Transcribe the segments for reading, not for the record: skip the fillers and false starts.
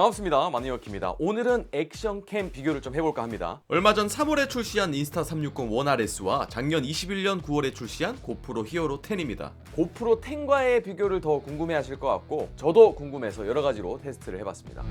반갑습니다. 마니워키입니다. 오늘은 액션캠 비교를 좀 해볼까 합니다. 얼마 전 3월에 출시한 인스타 360 원 RS와 작년 21년 9월에 출시한 고프로 히어로 10입니다. 고프로 10과의 비교를 더 궁금해하실 것 같고 저도 궁금해서 여러 가지로 테스트를 해봤습니다.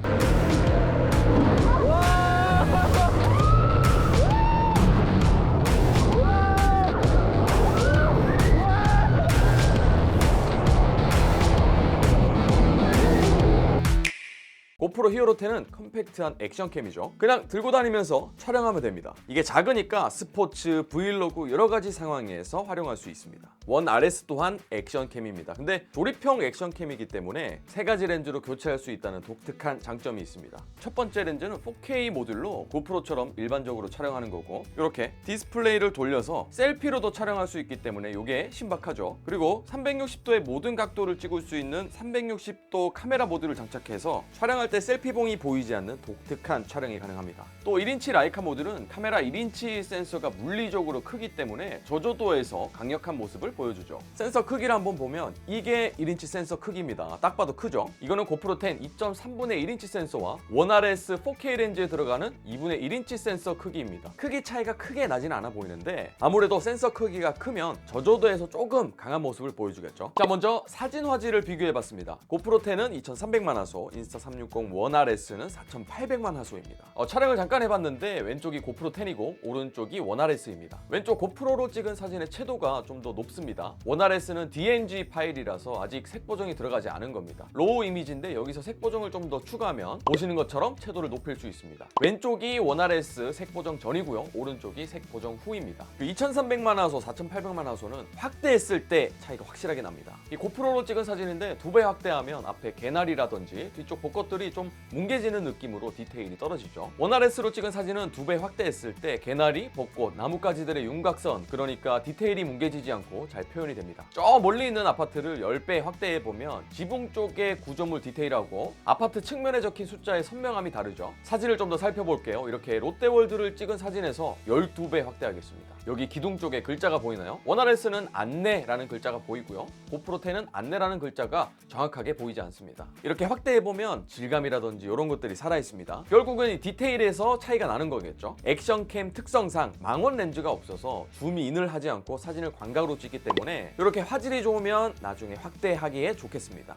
고프로 히어로 10은 컴팩트한 액션캠이죠. 그냥 들고 다니면서 촬영하면 됩니다. 이게 작으니까 스포츠, 브이로그 여러 가지 상황에서 활용할 수 있습니다. 원 RS 또한 액션캠입니다. 근데 조립형 액션캠이기 때문에 세 가지 렌즈로 교체할 수 있다는 독특한 장점이 있습니다. 첫 번째 렌즈는 4K 모듈로 고프로처럼 일반적으로 촬영하는 거고, 이렇게 디스플레이를 돌려서 셀피로도 촬영할 수 있기 때문에 이게 신박하죠. 그리고 360도의 모든 각도를 찍을 수 있는 360도 카메라 모듈을 장착해서 촬영할 때 셀피봉이 보이지 않는 독특한 촬영이 가능합니다. 또 1인치 라이카 모듈은 카메라 1인치 센서가 물리적으로 크기 때문에 저조도에서 강력한 모습을 보여주죠. 센서 크기를 한번 보면 이게 1인치 센서 크기입니다. 딱 봐도 크죠? 이거는 고프로 10 2.3분의 1인치 센서와 원 RS 4K 렌즈에 들어가는 2분의 1인치 센서 크기입니다. 크기 차이가 크게 나진 않아 보이는데 아무래도 센서 크기가 크면 저조도에서 조금 강한 모습을 보여주겠죠. 자, 먼저 사진 화질을 비교해봤습니다. 고프로 10은 2300만 화소, 인스타 360 원 RS는 4800만 화소입니다. 촬영을 잠깐 해봤는데 왼쪽이 고프로 10이고 오른쪽이 원 RS입니다. 왼쪽 고프로로 찍은 사진의 채도가 좀 더 높습니다. 원 RS는 DNG 파일이라서 아직 색 보정이 들어가지 않은 겁니다. 로우 이미지인데 여기서 색 보정을 좀 더 추가하면 보시는 것처럼 채도를 높일 수 있습니다. 왼쪽이 원 RS 색 보정 전이고요. 오른쪽이 색 보정 후입니다. 2300만 화소, 4800만 화소는 확대했을 때 차이가 확실하게 납니다. 이 고프로로 찍은 사진인데 2배 확대하면 앞에 개나리라든지 뒤쪽 벚꽃들이 좀 뭉개지는 느낌으로 디테일이 떨어지죠. 원 RS로 찍은 사진은 2배 확대했을 때 개나리, 벚꽃, 나뭇가지들의 윤곽선, 그러니까 디테일이 뭉개지지 않고 잘 표현이 됩니다. 저 멀리 있는 아파트를 10배 확대해보면 지붕 쪽의 구조물 디테일하고 아파트 측면에 적힌 숫자의 선명함이 다르죠. 사진을 좀 더 살펴볼게요. 이렇게 롯데월드를 찍은 사진에서 12배 확대하겠습니다. 여기 기둥 쪽에 글자가 보이나요? 원 RS는 안내라는 글자가 보이고요. 고프로 10은 안내라는 글자가 정확하게 보이지 않습니다. 이렇게 확대해보면 질감이라든지 이런 것들이 살아있습니다. 결국은 이 디테일에서 차이가 나는 거겠죠. 액션캠 특성상 망원 렌즈가 없어서 줌인을 하지 않고 사진을 광각으로 찍기 때문에 이렇게 화질이 좋으면 나중에 확대하기에 좋겠습니다.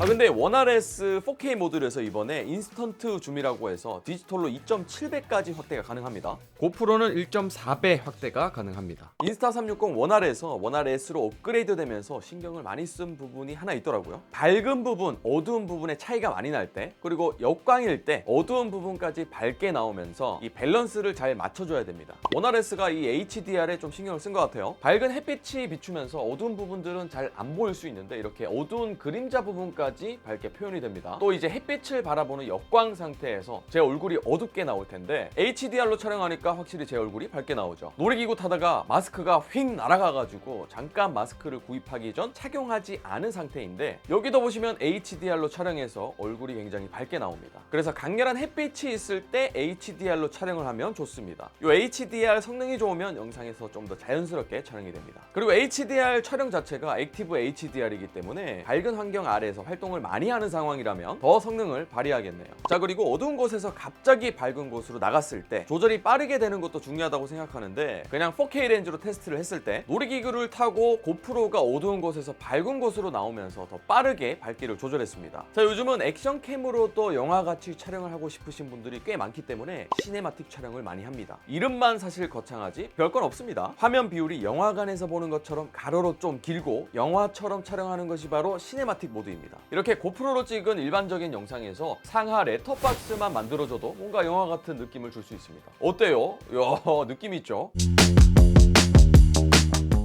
근데 원 RS 4K 모듈에서 이번에 인스턴트 줌이라고 해서 디지털로 2.7배까지 확대가 가능합니다. 고프로는 1.4배 확대가 가능합니다. 인스타 360 원 R에서 원 RS로 업그레이드 되면서 신경을 많이 쓴 부분이 하나 있더라고요. 밝은 부분, 어두운 부분의 차이가 많이 날 때, 그리고 역광일 때 어두운 부분까지 밝게 나오면서 이 밸런스를 잘 맞춰줘야 됩니다. 원 RS가 이 HDR에 좀 신경을 쓴 것 같아요. 밝은 햇빛이 비추면서 어두운 부분들은 잘 안 보일 수 있는데 이렇게 어두운 그림자 부분까지 밝게 표현이 됩니다. 또 이제 햇빛을 바라보는 역광 상태에서 제 얼굴이 어둡게 나올 텐데 HDR로 촬영하니까 확실히 제 얼굴이 밝게 나오죠. 놀이기구 타다가 마스크가 휙 날아가가지고 잠깐 마스크를 구입하기 전 착용하지 않은 상태인데 여기도 보시면 HDR로 촬영해서 얼굴이 굉장히 밝게 나옵니다. 그래서 강렬한 햇빛이 있을 때 HDR로 촬영을 하면 좋습니다. 이 HDR 성능이 좋으면 영상에서 좀 더 자연스럽게 촬영이 됩니다. 그리고 HDR 촬영 자체가 액티브 HDR이기 때문에 밝은 환경 아래에서 활동을 많이 하는 상황이라면 더 성능을 발휘하겠네요. 자, 그리고 어두운 곳에서 갑자기 밝은 곳으로 나갔을 때 조절이 빠르게 되는 것도 중요하다고 생각하는데 그냥 4K 렌즈로 테스트를 했을 때 놀이기구를 타고 고프로가 어두운 곳에서 밝은 곳으로 나오면서 더 빠르게 밝기를 조절했습니다. 자, 요즘은 액션캠으로도 영화같이 촬영을 하고 싶으신 분들이 꽤 많기 때문에 시네마틱 촬영을 많이 합니다. 이름만 사실 거창하지 별건 없습니다. 화면 비율이 영화관에서 보는 것처럼 가로로 좀 길고 영화처럼 촬영하는 것이 바로 시네마틱 모드입니다. 이렇게 고프로로 찍은 일반적인 영상에서 상하 렛터박스만 만들어줘도 뭔가 영화 같은 느낌을 줄 수 있습니다. 어때요? 이야, 느낌 있죠?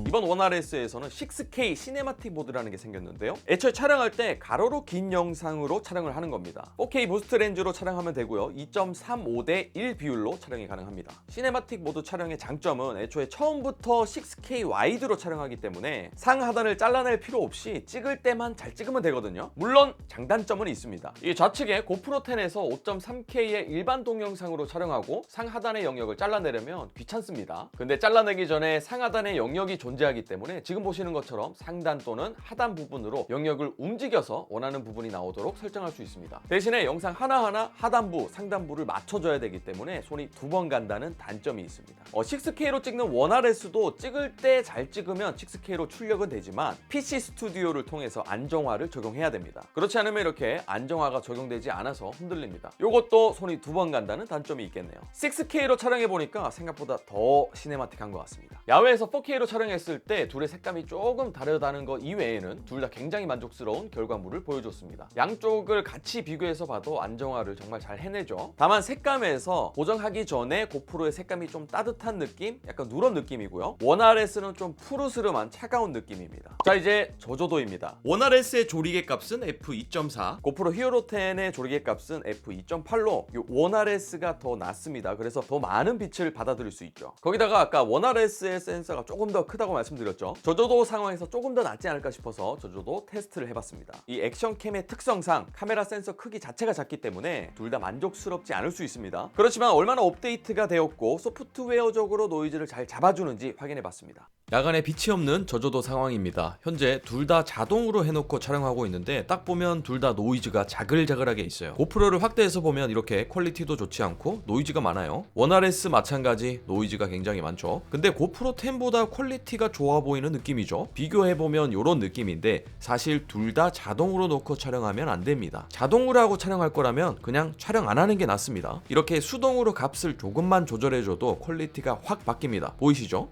이번 원 RS에서는 6K 시네마틱 모드라는 게 생겼는데요. 애초에 촬영할 때 가로로 긴 영상으로 촬영을 하는 겁니다. 4K 부스트 렌즈로 촬영하면 되고요. 2.35대 1 비율로 촬영이 가능합니다. 시네마틱 모드 촬영의 장점은 애초에 처음부터 6K 와이드로 촬영하기 때문에 상하단을 잘라낼 필요 없이 찍을 때만 잘 찍으면 되거든요. 물론 장단점은 있습니다. 이 좌측에 고프로 10에서 5.3K의 일반 동영상으로 촬영하고 상하단의 영역을 잘라내려면 귀찮습니다. 근데 잘라내기 전에 상하단의 영역이 존재 존재하기 때문에 지금 보시는 것처럼 상단 또는 하단 부분으로 영역을 움직여서 원하는 부분이 나오도록 설정할 수 있습니다. 대신에 영상 하나하나 하단부, 상단부를 맞춰줘야 되기 때문에 손이 2번 간다는 단점이 있습니다. 6K로 찍는 원RS도 찍을 때 잘 찍으면 6K로 출력은 되지만 PC 스튜디오를 통해서 안정화를 적용해야 됩니다. 그렇지 않으면 이렇게 안정화가 적용되지 않아서 흔들립니다. 이것도 손이 2번 간다는 단점이 있겠네요. 6K로 촬영해보니까 생각보다 더 시네마틱한 것 같습니다. 야외에서 4K로 촬영했을 때 둘의 색감이 조금 다르다는 것 이외에는 둘 다 굉장히 만족스러운 결과물을 보여줬습니다. 양쪽을 같이 비교해서 봐도 안정화를 정말 잘 해내죠. 다만 색감에서 보정하기 전에 고프로의 색감이 좀 따뜻한 느낌? 약간 누런 느낌이고요. 원RS는 좀 푸르스름한 차가운 느낌입니다. 자, 이제 저조도입니다. 원RS의 조리개 값은 f2.4, 고프로 히어로 10의 조리개 값은 f2.8로 원RS가 더 낮습니다. 그래서 더 많은 빛을 받아들일 수 있죠. 거기다가 아까 원RS의 센서가 조금 더 크다고 말씀드렸죠. 저조도 상황에서 조금 더 낫지 않을까 싶어서 저조도 테스트를 해봤습니다. 이 액션캠의 특성상 카메라 센서 크기 자체가 작기 때문에 둘 다 만족스럽지 않을 수 있습니다. 그렇지만 얼마나 업데이트가 되었고 소프트웨어적으로 노이즈를 잘 잡아주는지 확인해봤습니다. 야간에 빛이 없는 저조도 상황입니다. 현재 둘 다 자동으로 해놓고 촬영하고 있는데 딱 보면 둘 다 노이즈가 자글자글하게 있어요. 고프로를 확대해서 보면 이렇게 퀄리티도 좋지 않고 노이즈가 많아요. 원RS 마찬가지 노이즈가 굉장히 많죠. 근데 고프로 10보다 퀄리티가 좋아 보이는 느낌이죠. 비교해보면 이런 느낌인데 사실 둘 다 자동으로 놓고 촬영하면 안 됩니다. 자동으로 하고 촬영할 거라면 그냥 촬영 안 하는 게 낫습니다. 이렇게 수동으로 값을 조금만 조절해줘도 퀄리티가 확 바뀝니다. 보이시죠?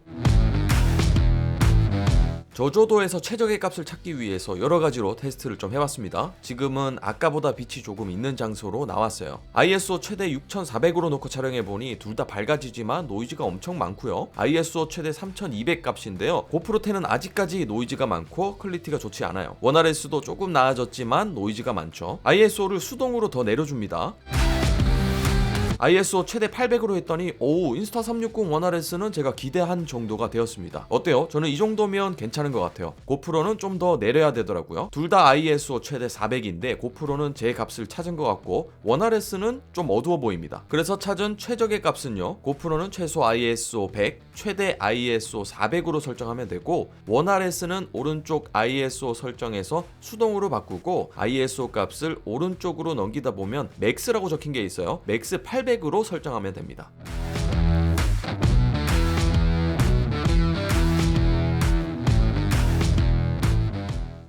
저조도에서 최적의 값을 찾기 위해서 여러 가지로 테스트를 좀 해봤습니다. 지금은 아까보다 빛이 조금 있는 장소로 나왔어요. ISO 최대 6400으로 놓고 촬영해보니 둘 다 밝아지지만 노이즈가 엄청 많고요. ISO 최대 3200 값인데요. 고프로 10은 아직까지 노이즈가 많고 퀄리티가 좋지 않아요. 원RS도 조금 나아졌지만 노이즈가 많죠. ISO를 수동으로 더 내려줍니다. ISO 최대 800으로 했더니 인스타360 원RS는 제가 기대한 정도가 되었습니다. 어때요? 저는 이 정도면 괜찮은 것 같아요. 고프로는 좀 더 내려야 되더라고요. 둘 다 ISO 최대 400인데 고프로는 제 값을 찾은 것 같고 원RS는 좀 어두워 보입니다. 그래서 찾은 최적의 값은요, 고프로는 최소 ISO 100, 최대 ISO 400으로 설정하면 되고 원RS는 오른쪽 ISO 설정에서 수동으로 바꾸고 ISO 값을 오른쪽으로 넘기다 보면 맥스라고 적힌 게 있어요. 맥스 800으로 설정하면 됩니다.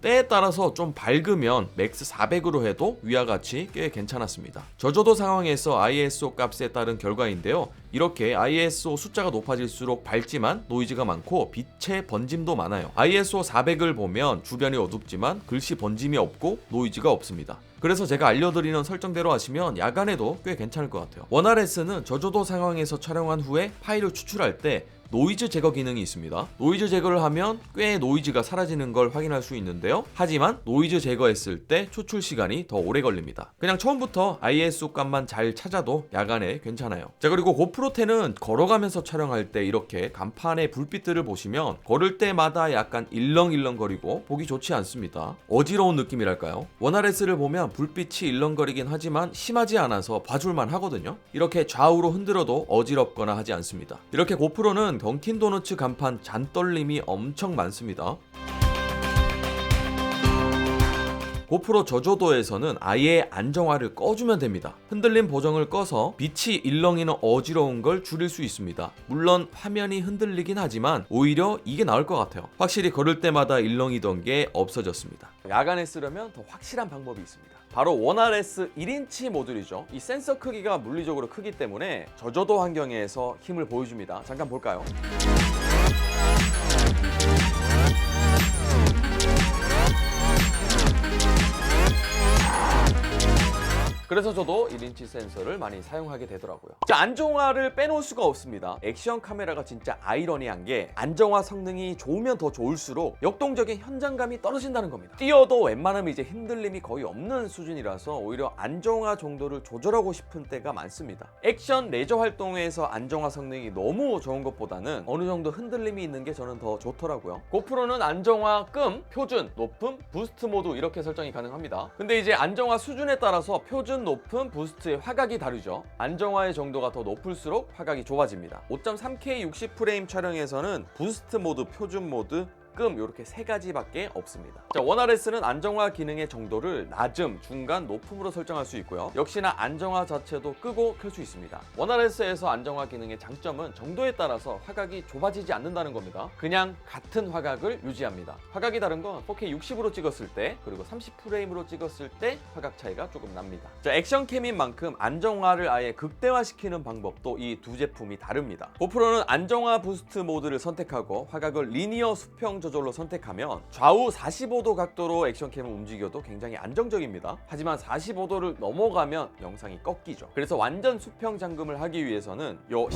때에 따라서 좀 밝으면 맥스 400으로 해도 위와 같이 꽤 괜찮았습니다. 저조도 상황에서 ISO 값에 따른 결과인데요. 이렇게 ISO 숫자가 높아질수록 밝지만 노이즈가 많고 빛의 번짐도 많아요. ISO 400을 보면 주변이 어둡지만 글씨 번짐이 없고 노이즈가 없습니다. 그래서 제가 알려드리는 설정대로 하시면 야간에도 꽤 괜찮을 것 같아요. 원RS는 저조도 상황에서 촬영한 후에 파일을 추출할 때 노이즈 제거 기능이 있습니다. 노이즈 제거를 하면 꽤 노이즈가 사라지는 걸 확인할 수 있는데요. 하지만 노이즈 제거했을 때 추출 시간이 더 오래 걸립니다. 그냥 처음부터 ISO 값만 잘 찾아도 야간에 괜찮아요. 자, 그리고 고프로 10은 걸어가면서 촬영할 때 이렇게 간판의 불빛들을 보시면 걸을 때마다 약간 일렁일렁거리고 보기 좋지 않습니다. 어지러운 느낌이랄까요? 원RS를 보면 불빛이 일렁거리긴 하지만 심하지 않아서 봐줄만 하거든요. 이렇게 좌우로 흔들어도 어지럽거나 하지 않습니다. 이렇게 고프로는 던킨도너츠 간판 잔떨림이 엄청 많습니다. 고프로 저조도에서는 아예 안정화를 꺼주면 됩니다. 흔들림 보정을 꺼서 빛이 일렁이는 어지러운 걸 줄일 수 있습니다. 물론 화면이 흔들리긴 하지만 오히려 이게 나을 것 같아요. 확실히 걸을 때마다 일렁이던 게 없어졌습니다. 야간에 쓰려면 더 확실한 방법이 있습니다. 바로 원RS 1인치 모듈이죠. 이 센서 크기가 물리적으로 크기 때문에 저조도 환경에서 힘을 보여줍니다. 잠깐 볼까요? 그래서 저도 1인치 센서를 많이 사용하게 되더라고요. 자, 안정화를 빼놓을 수가 없습니다. 액션 카메라가 진짜 아이러니한 게 안정화 성능이 좋으면 더 좋을수록 역동적인 현장감이 떨어진다는 겁니다. 뛰어도 웬만하면 이제 흔들림이 거의 없는 수준이라서 오히려 안정화 정도를 조절하고 싶은 때가 많습니다. 액션 레저 활동에서 안정화 성능이 너무 좋은 것보다는 어느 정도 흔들림이 있는 게 저는 더 좋더라고요. 고프로는 안정화 끔, 표준, 높음, 부스트 모드 이렇게 설정이 가능합니다. 근데 이제 안정화 수준에 따라서 표준 높은 부스트의 화각이 다르죠. 안정화의 정도가 더 높을수록 화각이 좁아집니다. 5.3K 60프레임 촬영에서는 부스트 모드, 표준 모드, 이렇게 세 가지밖에 없습니다. 자, 원RS는 안정화 기능의 정도를 낮음, 중간, 높음으로 설정할 수 있고요. 역시나 안정화 자체도 끄고 켤 수 있습니다. 원RS에서 안정화 기능의 장점은 정도에 따라서 화각이 좁아지지 않는다는 겁니다. 그냥 같은 화각을 유지합니다. 화각이 다른 건 4K 60으로 찍었을 때 그리고 30프레임으로 찍었을 때 화각 차이가 조금 납니다. 자, 액션캠인 만큼 안정화를 아예 극대화시키는 방법도 이 두 제품이 다릅니다. 고프로는 안정화 부스트 모드를 선택하고 화각을 리니어 수평 조절로 선택하면 좌우 45도 각도로 액션캠을 움직여도 굉장히 안정적입니다. 하지만 45도를 넘어가면 영상이 꺾이죠. 그래서 완전 수평 잠금을 하기 위해서는 요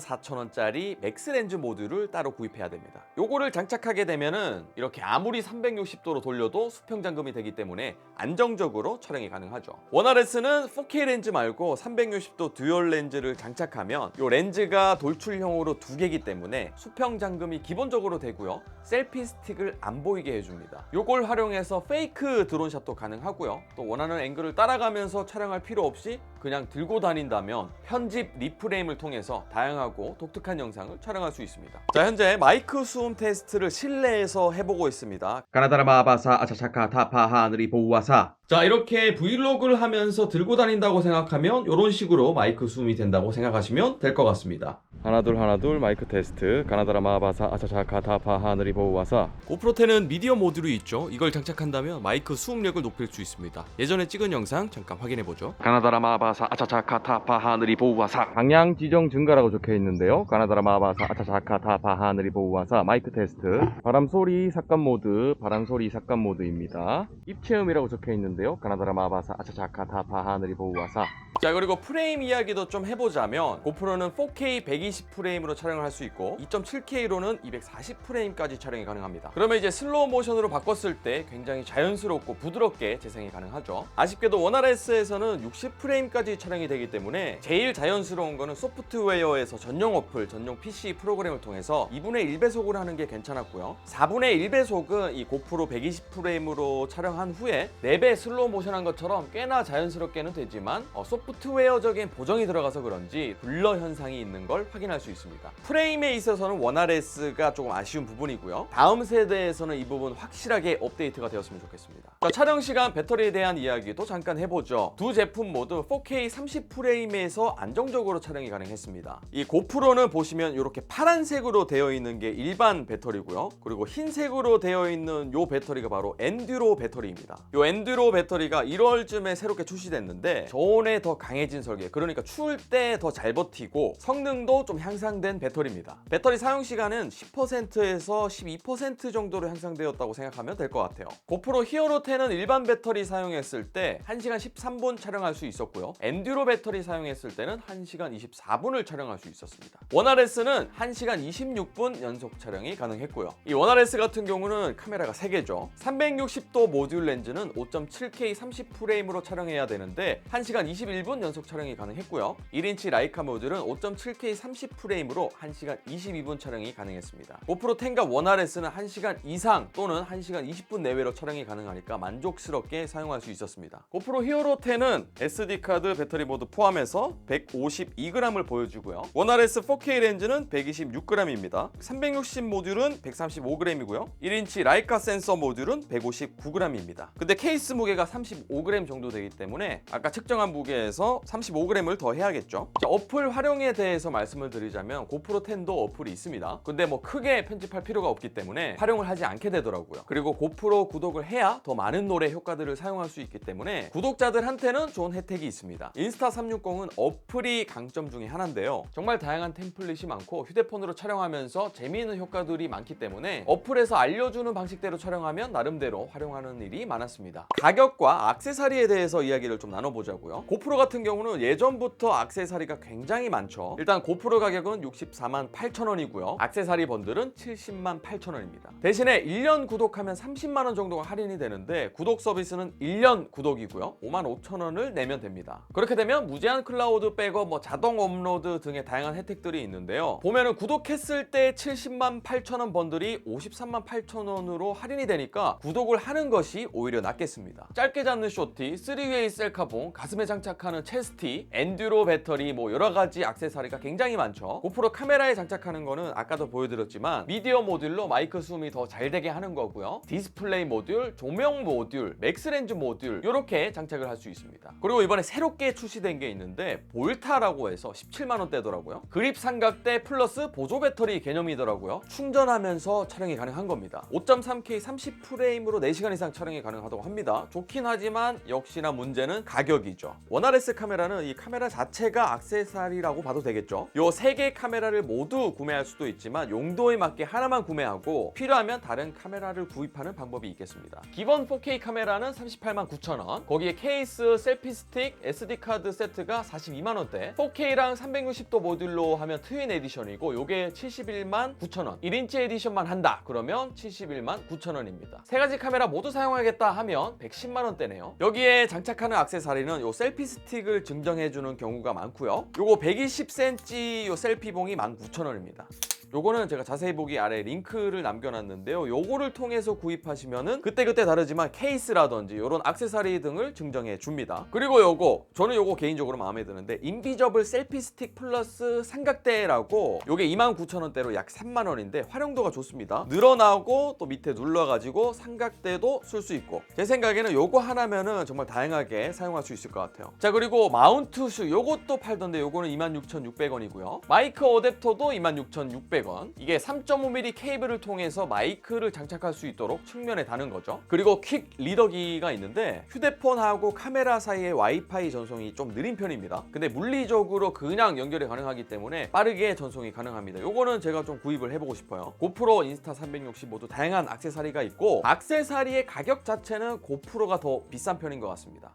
134,000원짜리 맥스 렌즈 모듈을 따로 구입해야 됩니다. 요거를 장착하게 되면은 이렇게 아무리 360도로 돌려도 수평 잠금이 되기 때문에 안정적으로 촬영이 가능하죠. 원RS는 4K 렌즈 말고 360도 듀얼 렌즈를 장착하면 요 렌즈가 돌출형으로 두 개이기 때문에 수평 잠금이 기본적으로 되고요. 셀피 스틱을 안 보이게 해줍니다. 요걸 활용해서 페이크 드론샷도 가능하고요. 또 원하는 앵글을 따라가면서 촬영할 필요 없이 그냥 들고 다닌다면 편집 리프레임을 통해서 다양하고 독특한 영상을 촬영할 수 있습니다. 자, 현재 마이크 수음 테스트를 실내에서 해보고 있습니다. 가나다라 마바사 아차차카 타파 하늘이 보우와사. 자, 이렇게 브이로그를 하면서 들고 다닌다고 생각하면 이런 식으로 마이크 수음이 된다고 생각하시면 될 것 같습니다. 하나 둘 마이크 테스트. 가나다라 마바사 아차차카 타파 하늘이 보우와사. 고프로 10은 미디어 모듈이 있죠. 이걸 장착한다면 마이크 수음력을 높일 수 있습니다. 예전에 찍은 영상 잠깐 확인해보죠. 가나다라 마바사 아차차카 타파 하늘이 보우와사. 방향 지정 증가라고 적혀 있는데요. 가나다라 마바사 아차차카 타파 하늘이 보우와사 마이크 테스트. 바람 소리 삭감 모드, 바람 소리 삭감 모드입니다. 입체음이라고 적혀 있는데요. 가나다라 마바사 아차차카 타파 하늘이 보우와사. 자, 그리고 프레임 이야기도 좀 해보자면 고프로는 4K 120프레임으로 촬영을 할 수 있고 2.7K로는 240프레임까지 촬영이 가능합니다. 그러면 이제 슬로우 모션으로 바꿨을 때 굉장히 자연스럽고 부드럽게 재생이 가능하죠. 아쉽게도 원RS에서는 60프레임까지 촬영이 되기 때문에 제일 자연스러운 거는 소프트웨어에서 전용 어플, 전용 PC 프로그램을 통해서 2분의 1배속으로 하는 게 괜찮았고요. 4분의 1배속은 이 고프로 120프레임으로 촬영한 후에 4배 슬로우 모션 한 것처럼 꽤나 자연스럽게는 되지만 소프트웨어적인 보정이 들어가서 그런지 블러 현상이 있는 걸 확인할 수 있습니다. 프레임에 있어서는 원RS가 조금 아쉬운 부분이고요. 다음 세대에서는 이 부분 확실하게 업데이트가 되었으면 좋겠습니다. 자, 촬영 시간, 배터리에 대한 이야기도 잠깐 해보죠. 두 제품 모두 4K 30프레임에서 안정적으로 촬영이 가능했습니다. 이 고프로는 보시면 이렇게 파란색으로 되어 있는 게 일반 배터리고요. 그리고 흰색으로 되어 있는 이 배터리가 바로 엔듀로 배터리입니다. 이 엔듀로 배터리가 1월쯤에 새롭게 출시됐는데 저온에 더 강해진 설계, 그러니까 추울 때 더 잘 버티고 성능도 좀 향상된 배터리입니다. 배터리 사용 시간은 10%에서 12% 정도로 향상되었다고 생각하면 될 것 같아요. 고프로 히어로 10은 일반 배터리 사용했을 때 1시간 13분 촬영할 수 있었고요. 엔듀로 배터리 사용했을 때는 1시간 24분을 촬영할 수 있었습니다. 원RS는 1시간 26분 연속 촬영이 가능했고요. 이 원RS 같은 경우는 카메라가 3개죠. 360도 모듈 렌즈는 5.7K 30프레임으로 촬영해야 되는데 1시간 21분 연속 촬영이 가능했고요. 1인치 라이카 모듈은 5.7K 30프레임으로 1시간 22분 촬영이 가능했습니다. 고프로 10과 원RS는 1시간 이상 또는 1시간 20분 내외로 촬영이 가능하니까 만족스럽게 사용할 수 있었습니다. 고프로 히어로 10은 SD카드 배터리 모두 포함해서 152g을 보여주고요. 원RS 4K 렌즈는 126g입니다. 360 모듈은 135g이고요. 1인치 라이카 센서 모듈은 159g입니다. 근데 케이스 무게가 35g 정도 되기 때문에 아까 측정한 무게에서 35g을 더 해야겠죠. 자, 어플 활용에 대해서 말씀을 드리자면 고프로 10도 어플이 있습니다. 근데 뭐 크게 편집할 필요가 없기 때문에 활용을 하지 않게 되더라고요. 그리고 고프로 구독을 해야 더 많은 노래 효과들을 사용할 수 있기 때문에 구독자들한테는 좋은 혜택이 있습니다. 인스타360은 어플이 강점 중에 하나인데요. 정말 다양한 템플릿이 많고 휴대폰으로 촬영하면서 재미있는 효과들이 많기 때문에 어플에서 알려주는 방식대로 촬영하면 나름대로 활용하는 일이 많았습니다. 가격과 액세서리에 대해서 이야기를 좀 나눠보자고요. 고프로 같은 경우는 예전부터 액세서리가 굉장히 많죠. 일단 고프로 가격은 64만 8천 원이고요. 액세서리 번들은 70만 8,000원입니다. 대신에 1년 구독하면 30만 원 정도가 할인이 되는데 구독 서비스는 1년 구독이고요. 55,000원을 내면 됩니다. 그렇게 되면 무제한 클라우드 백업, 자동 업로드 등의 다양한 혜택들이 있는데요. 보면은 구독했을 때 70만 8천원 번들이 53만 8천원으로 할인이 되니까 구독을 하는 것이 오히려 낫겠습니다. 짧게 잡는 쇼티, 3웨이 셀카봉, 가슴에 장착하는 체스티, 엔듀로 배터리 여러 가지 액세서리가 굉장히 많죠. 고프로 카메라에 장착하는 거는 아까도 보여드렸지만 미디어 모듈로 마이크 줌이 더 잘 되게 하는 거고요. 디스플레이 모듈, 조명 모듈, 맥스렌즈 모듈 이렇게 장착을 할 수 있습니다. 그리고 이번에 새롭게 출시된 게 있는데 볼타라고 해서 17만 원대더라고요. 그립 삼각대 플러스 보조 배터리 개념이더라고요. 충전하면서 촬영이 가능한 겁니다. 5.3K 30프레임으로 4시간 이상 촬영이 가능하다고 합니다. 좋긴 하지만 역시나 문제는 가격이죠. 원RS 카메라는 이 카메라 자체가 액세서리라고 봐도 되겠죠. 요 3개 카메라를 모두 구매할 수도 있지만 용도에 맞게 하나만 구매하고 필요하면 다른 카메라를 구입하는 방법이 있겠습니다. 기본 4K 카메라는 38만 9천원, 거기에 케이스, 셀피 스틱, SD카드 세트가 42만 원대, 4K랑 360도 모듈로 하면 트윈 에디션이고 요게 71만 9천원, 1인치 에디션만 한다 그러면 71만 9천원입니다. 세 가지 카메라 모두 사용하겠다 하면 110만 원대네요. 여기에 장착하는 액세서리는 요 셀피 스틱을 증정해주는 경우가 많고요. 요거 120cm 요 셀피봉이 19,000원입니다. 요거는 제가 자세히 보기 아래 링크를 남겨놨는데요. 요거를 통해서 구입하시면은 그때그때 다르지만 케이스라든지 요런 액세서리 등을 증정해 줍니다. 그리고 저는 요거 개인적으로 마음에 드는데 인비저블 셀피 스틱 플러스 삼각대라고 요게 29,000원대로 약 3만 원인데 활용도가 좋습니다. 늘어나고 또 밑에 눌러가지고 삼각대도 쓸 수 있고 제 생각에는 요거 하나면은 정말 다양하게 사용할 수 있을 것 같아요. 자, 그리고 마운트슈 요것도 팔던데 요거는 26,600원이고요. 마이크 어댑터도 26,600원. 이게 3.5mm 케이블을 통해서 마이크를 장착할 수 있도록 측면에 다는 거죠. 그리고 퀵 리더기가 있는데 휴대폰하고 카메라 사이에 와이파이 전송이 좀 느린 편입니다. 근데 물리적으로 그냥 연결이 가능하기 때문에 빠르게 전송이 가능합니다. 요거는 제가 좀 구입을 해보고 싶어요. 고프로, 인스타 360 모두 다양한 액세서리가 있고 액세서리의 가격 자체는 고프로가 더 비싼 편인 것 같습니다.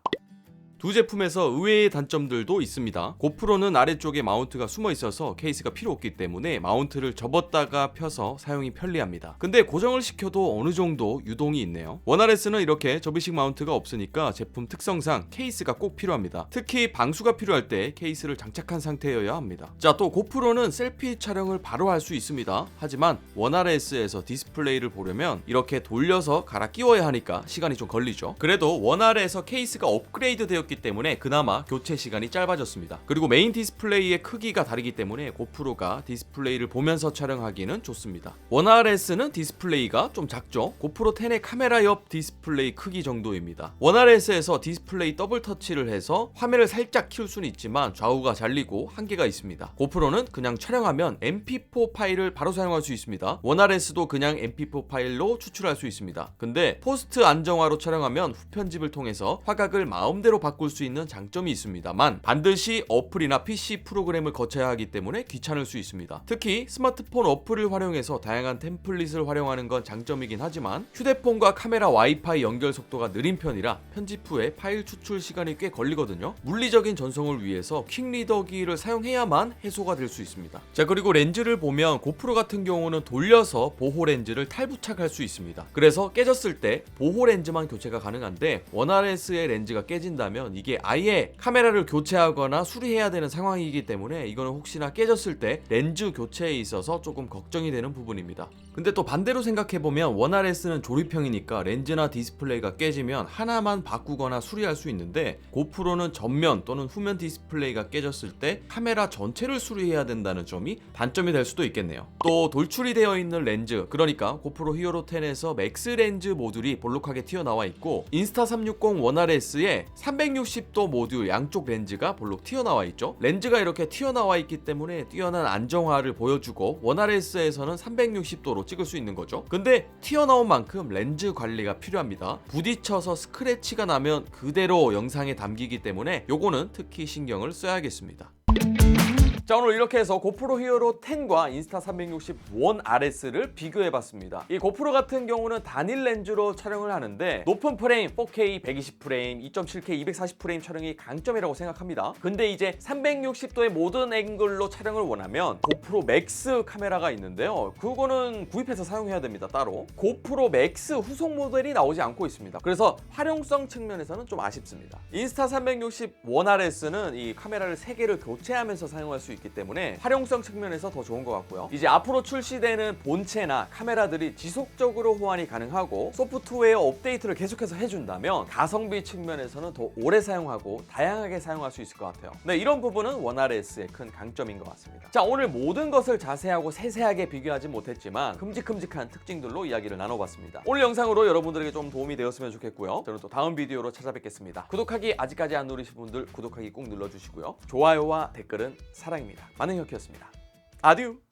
두 제품에서 의외의 단점들도 있습니다. 고프로는 아래쪽에 마운트가 숨어 있어서 케이스가 필요 없기 때문에 마운트를 접었다가 펴서 사용이 편리합니다. 근데 고정을 시켜도 어느 정도 유동이 있네요. 원RS는 이렇게 접이식 마운트가 없으니까 제품 특성상 케이스가 꼭 필요합니다. 특히 방수가 필요할 때 케이스를 장착한 상태여야 합니다. 자, 또 고프로는 셀피 촬영을 바로 할 수 있습니다. 하지만 원RS에서 디스플레이를 보려면 이렇게 돌려서 갈아 끼워야 하니까 시간이 좀 걸리죠. 그래도 원R에서 케이스가 업그레이드 되었기 때문에 그나마 교체 시간이 짧아졌습니다. 그리고 메인 디스플레이의 크기가 다르기 때문에 고프로가 디스플레이를 보면서 촬영하기는 좋습니다. 원RS는 디스플레이가 좀 작죠. 고프로 10의 카메라 옆 디스플레이 크기 정도입니다. 원RS에서 디스플레이 더블 터치를 해서 화면을 살짝 키울 수는 있지만 좌우가 잘리고 한계가 있습니다. 고프로는 그냥 촬영하면 MP4 파일을 바로 사용할 수 있습니다. 원RS도 그냥 MP4 파일로 추출할 수 있습니다. 근데 포스트 안정화로 촬영하면 후편집을 통해서 화각을 마음대로 바꿀 수 있는 장점이 있습니다만 반드시 어플이나 PC 프로그램을 거쳐야 하기 때문에 귀찮을 수 있습니다. 특히 스마트폰 어플을 활용해서 다양한 템플릿을 활용하는 건 장점이긴 하지만 휴대폰과 카메라 와이파이 연결 속도가 느린 편이라 편집 후에 파일 추출 시간이 꽤 걸리거든요. 물리적인 전송을 위해서 퀵리더기를 사용해야만 해소가 될 수 있습니다. 자, 그리고 렌즈를 보면 고프로 같은 경우는 돌려서 보호 렌즈를 탈부착할 수 있습니다. 그래서 깨졌을 때 보호 렌즈만 교체가 가능한데 원RS의 렌즈가 깨진다면 이게 아예 카메라를 교체하거나 수리해야 되는 상황이기 때문에 이거는 혹시나 깨졌을 때 렌즈 교체에 있어서 조금 걱정이 되는 부분입니다. 근데 또 반대로 생각해보면 원RS는 조립형이니까 렌즈나 디스플레이가 깨지면 하나만 바꾸거나 수리할 수 있는데 고프로는 전면 또는 후면 디스플레이가 깨졌을 때 카메라 전체를 수리해야 된다는 점이 단점이 될 수도 있겠네요. 또 돌출이 되어 있는 렌즈, 그러니까 고프로 히어로 10에서 맥스 렌즈 모듈이 볼록하게 튀어나와 있고 인스타 360 원RS에 360도 모듈 양쪽 렌즈가 볼록 튀어나와 있죠. 렌즈가 이렇게 튀어나와 있기 때문에 뛰어난 안정화를 보여주고 원RS에서는 360도로 찍을 수 있는 거죠. 근데 튀어나온 만큼 렌즈 관리가 필요합니다. 부딪혀서 스크래치가 나면 그대로 영상에 담기기 때문에 요거는 특히 신경을 써야겠습니다. 자, 오늘 이렇게 해서 고프로 히어로 10과 인스타 360 원 RS를 비교해봤습니다. 이 고프로 같은 경우는 단일 렌즈로 촬영을 하는데 높은 프레임 4K 120프레임, 2.7K 240프레임 촬영이 강점이라고 생각합니다. 근데 이제 360도의 모든 앵글로 촬영을 원하면 고프로 맥스 카메라가 있는데요. 그거는 구입해서 사용해야 됩니다. 따로. 고프로 맥스 후속 모델이 나오지 않고 있습니다. 그래서 활용성 측면에서는 좀 아쉽습니다. 인스타 360 원 RS는 이 카메라를 3개를 교체하면서 사용할 수 있기 때문에 활용성 측면에서 더 좋은 것 같고요. 이제 앞으로 출시되는 본체나 카메라들이 지속적으로 호환이 가능하고 소프트웨어 업데이트를 계속해서 해준다면 가성비 측면에서는 더 오래 사용하고 다양하게 사용할 수 있을 것 같아요. 네, 이런 부분은 원 RS의 큰 강점인 것 같습니다. 자, 오늘 모든 것을 자세하고 세세하게 비교하지 못했지만 큼직큼직한 특징들로 이야기를 나눠봤습니다. 오늘 영상으로 여러분들에게 좀 도움이 되었으면 좋겠고요. 저는 또 다음 비디오로 찾아뵙겠습니다. 구독하기 아직까지 안 누르신 분들 구독하기 꼭 눌러주시고요. 좋아요와 댓글은 사랑입니다. 만능혁이었습니다. 아듀!